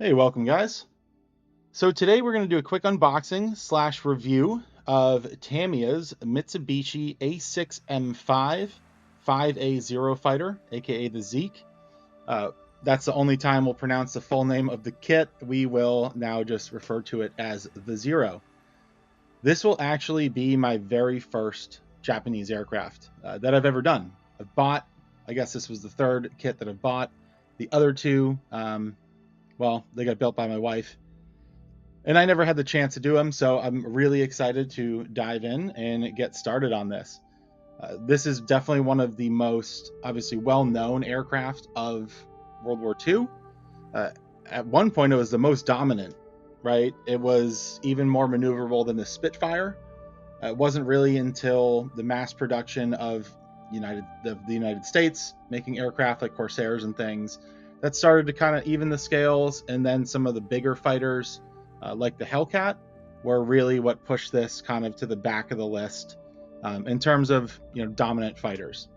Hey, welcome guys. So today we're going to do a quick unboxing slash review of Tamiya's Mitsubishi A6M5 5A0 fighter, aka the Zeke. Uh, that's the only time we'll pronounce the full name of the kit. We will now just refer to it as the Zero. This will actually be my very first Japanese aircraft that I've ever done. I've bought, I guess this was the third kit that I've bought. The other two, well, they got built by my wife, and I never had the chance to do them, so I'm really excited to dive in and get started on this. This is definitely one of the most obviously well-known aircraft of World War II. Uh, at one point, it was the most dominant, right? It was even more maneuverable than the Spitfire. It wasn't really until the mass production of the United States making aircraft like Corsairs and things that started to kind of even the scales, and then some of the bigger fighters like the Hellcat were really what pushed this kind of to the back of the list in terms of dominant fighters.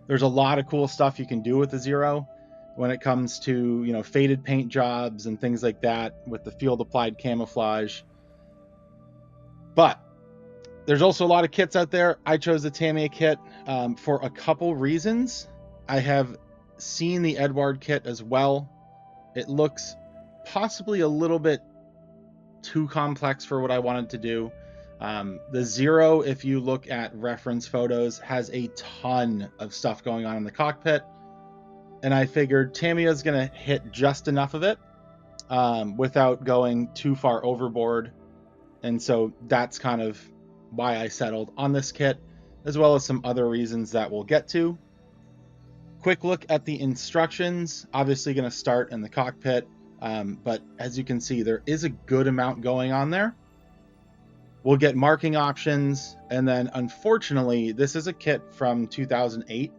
There's a lot of cool stuff you can do with the Zero when it comes to faded paint jobs and things like that with the field applied camouflage. But there's also a lot of kits out there. I chose the Tamiya kit for a couple reasons. I have seen the Edward kit as well. It looks possibly a little bit too complex for what I wanted to do. The Zero, if you look at reference photos, has a ton of stuff going on in the cockpit, and I figured Tamiya's going to hit just enough of it without going too far overboard. And so that's kind of why I settled on this kit, as well as some other reasons that we'll get to. Quick look at the instructions. Obviously going to start in the cockpit, but as you can see, there is a good amount going on there. We'll get marking options, and then unfortunately, this is a kit from 2008,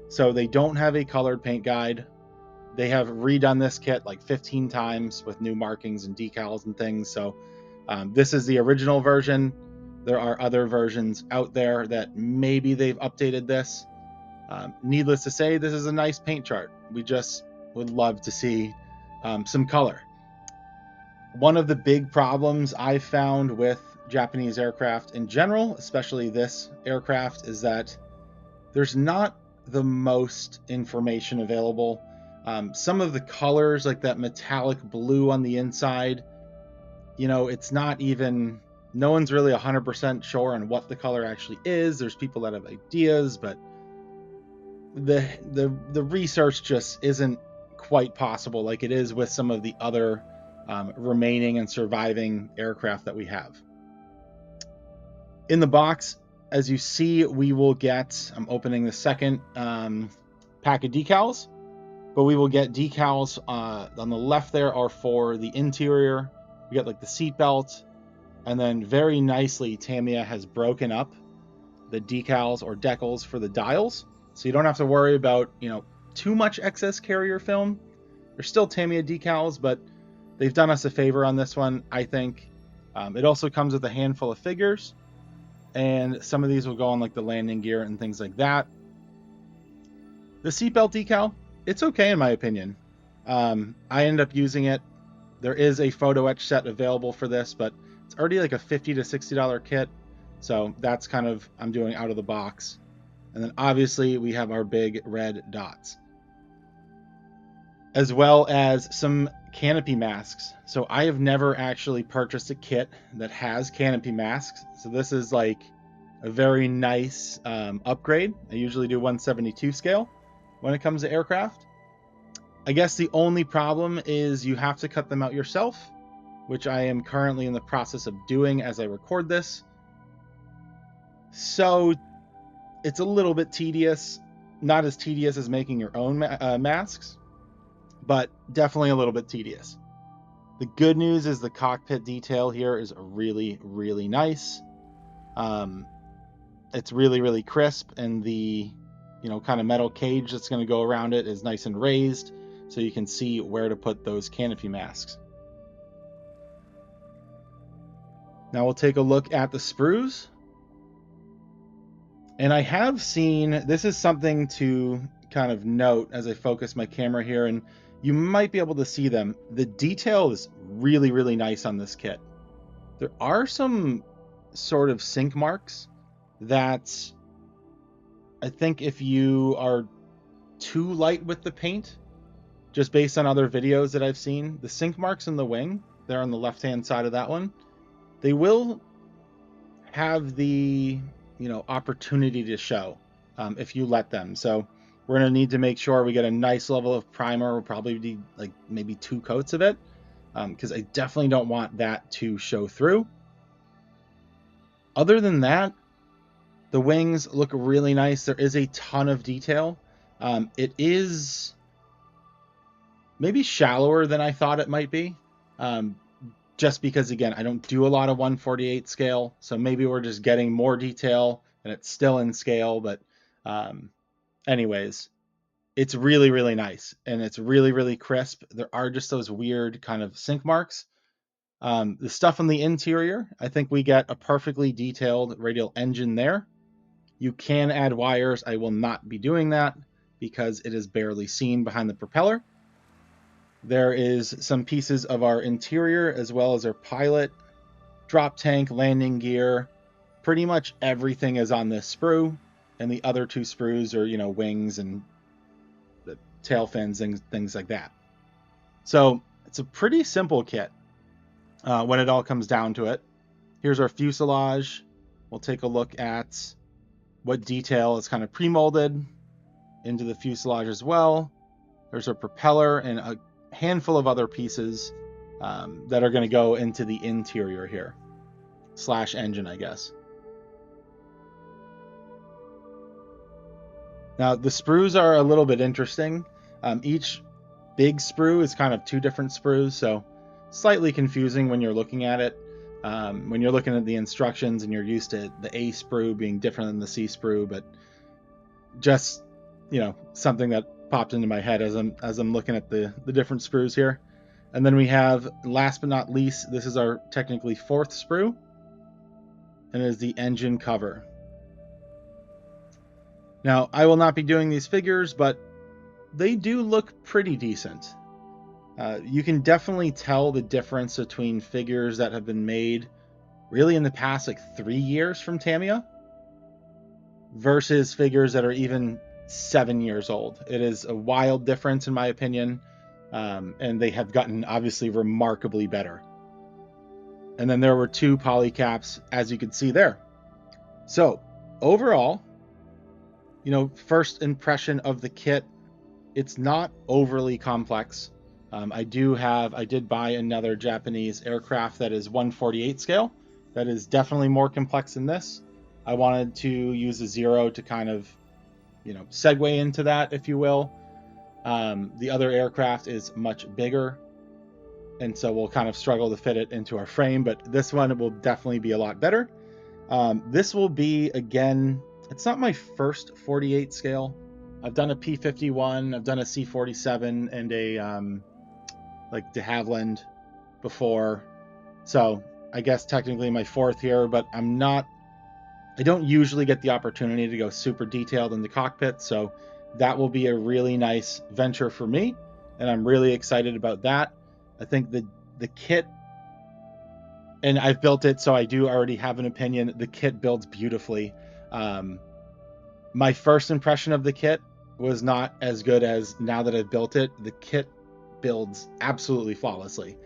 so they don't have a colored paint guide. They have redone this kit like 15 times with new markings and decals and things, so this is the original version. There are other versions out there that maybe they've updated this. Needless to say, this is a nice paint chart. We just would love to see some color. One of the big problems I've found with Japanese aircraft in general, especially this aircraft, is that there's not the most information available. Some of the colors, like that metallic blue on the inside, it's not even, no one's really 100% sure on what the color actually is. There's people that have ideas, but the research just isn't quite possible like it is with some of the other remaining and surviving aircraft that we have. In the box, as you see, we will get, I'm opening the second pack of decals, but we will get decals on the left there are for the interior. We get like the seat belt, and then very nicely Tamiya has broken up the decals or decals for the dials, so you don't have to worry about too much excess carrier film. There's still Tamiya decals, but they've done us a favor on this one, I think. It also comes with a handful of figures, and some of these will go on like the landing gear and things like that. The seatbelt decal, it's okay in my opinion. I ended up using it. There is a photo etch set available for this, but it's already like a $50 to $60 kit, so that's kind of, I'm doing out of the box. And then obviously we have our big red dots, as well as some canopy masks. So I have never actually purchased a kit that has canopy masks, so this is like a very nice upgrade. I usually do 1/72 scale when it comes to aircraft. I guess the only problem is you have to cut them out yourself, which I am currently in the process of doing as I record this. So it's a little bit tedious, not as tedious as making your own masks, but definitely a little bit tedious. The good news is the cockpit detail here is really, really nice. It's really, really crisp, and the kind of metal cage that's going to go around it is nice and raised, so you can see where to put those canopy masks. Now we'll take a look at the sprues. And I have seen, this is something to kind of note as I focus my camera here, and you might be able to see them. The detail is really, really nice on this kit. There are some sort of sink marks that I think if you are too light with the paint, just based on other videos that I've seen, the sink marks in the wing, they're on the left-hand side of that one, they will have the, opportunity to show if you let them. So we're going to need to make sure we get a nice level of primer. We'll probably need like maybe 2 coats of it, because I definitely don't want that to show through. Other than that, the wings look really nice. There is a ton of detail. It is maybe shallower than I thought it might be. Just because, again, I don't do a lot of 1/48 scale, so maybe we're just getting more detail and it's still in scale. But anyways, it's really, really nice, and it's really, really crisp. There are just those weird kind of sink marks. The stuff on the interior, I think we get a perfectly detailed radial engine there. You can add wires. I will not be doing that because it is barely seen behind the propeller. There is some pieces of our interior as well as our pilot, drop tank, landing gear. Pretty much everything is on this sprue, and the other 2 sprues are, wings and the tail fins and things like that. So it's a pretty simple kit when it all comes down to it. Here's our fuselage. We'll take a look at what detail is kind of pre-molded into the fuselage as well. There's our propeller and a handful of other pieces that are going to go into the interior here, / engine, I guess. Now, the sprues are a little bit interesting. Each big sprue is kind of 2 different sprues, so slightly confusing when you're looking at it. When you're looking at the instructions and you're used to the A sprue being different than the C sprue, but just, something that popped into my head as I'm looking at the different sprues here. And then we have, last but not least, this is our technically 4th sprue, and it is the engine cover. Now, I will not be doing these figures, but they do look pretty decent. You can definitely tell the difference between figures that have been made really in the past 3 years from Tamiya versus figures that are even 7 years old. It is a wild difference in my opinion, and they have gotten obviously remarkably better. And then there were 2 poly caps, as you can see there. So overall, first impression of the kit, it's not overly complex. I did buy another Japanese aircraft that is 1/48 scale. That is definitely more complex than this. I wanted to use a Zero to kind of, segue into that, if you will. The other aircraft is much bigger, and so we'll kind of struggle to fit it into our frame, but this one will definitely be a lot better. This will be, again, it's not my first 48 scale. I've done a P-51, I've done a C-47, and a de Havilland before. So I guess technically my 4th here, but I don't usually get the opportunity to go super detailed in the cockpit, so that will be a really nice venture for me, and I'm really excited about that. I think the kit, and I've built it, so I do already have an opinion. The kit builds beautifully. My first impression of the kit was not as good as now that I've built it. The kit builds absolutely flawlessly.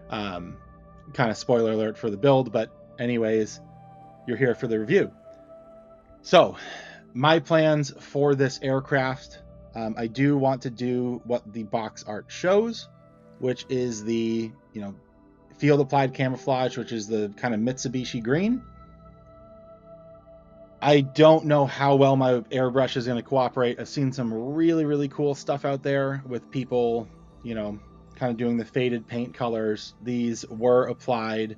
Kind of spoiler alert for the build, but anyways, you're here for the review. So my plans for this aircraft, I do want to do what the box art shows, which is the, field applied camouflage, which is the kind of Mitsubishi green. I don't know how well my airbrush is going to cooperate. I've seen some really, really cool stuff out there with people, kind of doing the faded paint colors. These were applied,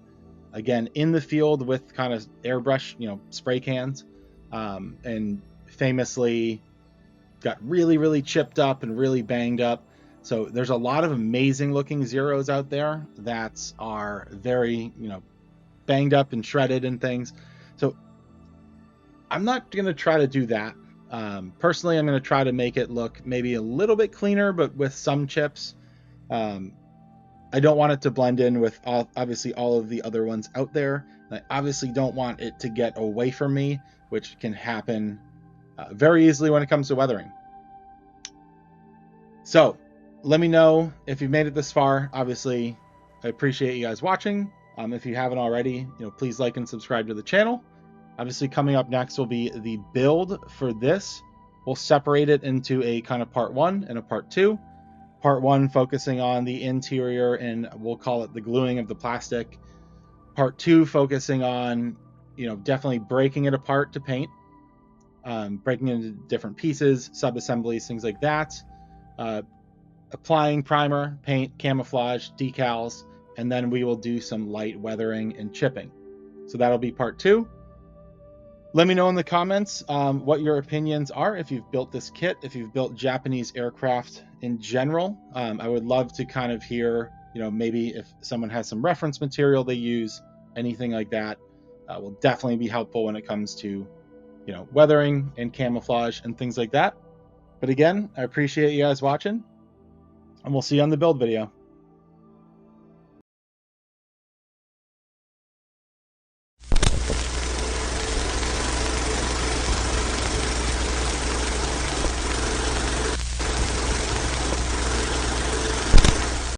again, in the field with kind of airbrush, spray cans, and famously got really, really chipped up and really banged up. So there's a lot of amazing looking Zeros out there that are very, banged up and shredded and things. So I'm not going to try to do that. Personally, I'm going to try to make it look maybe a little bit cleaner, but with some chips. I don't want it to blend in with obviously all of the other ones out there. I obviously don't want it to get away from me, which can happen very easily when it comes to weathering. So let me know if you've made it this far. Obviously, I appreciate you guys watching. If you haven't already, please like and subscribe to the channel. Obviously, coming up next will be the build for this. We'll separate it into a kind of part 1 and a part 2. Part 1 focusing on the interior and we'll call it the gluing of the plastic. Part 2 focusing on, definitely breaking it apart to paint, breaking it into different pieces, sub-assemblies, things like that. Applying primer, paint, camouflage, decals, and then we will do some light weathering and chipping. So that'll be part 2. Let me know in the comments what your opinions are, if you've built this kit, if you've built Japanese aircraft in general. I would love to kind of hear, maybe if someone has some reference material they use, anything like that will definitely be helpful when it comes to, weathering and camouflage and things like that. But again, I appreciate you guys watching, and we'll see you on the build video.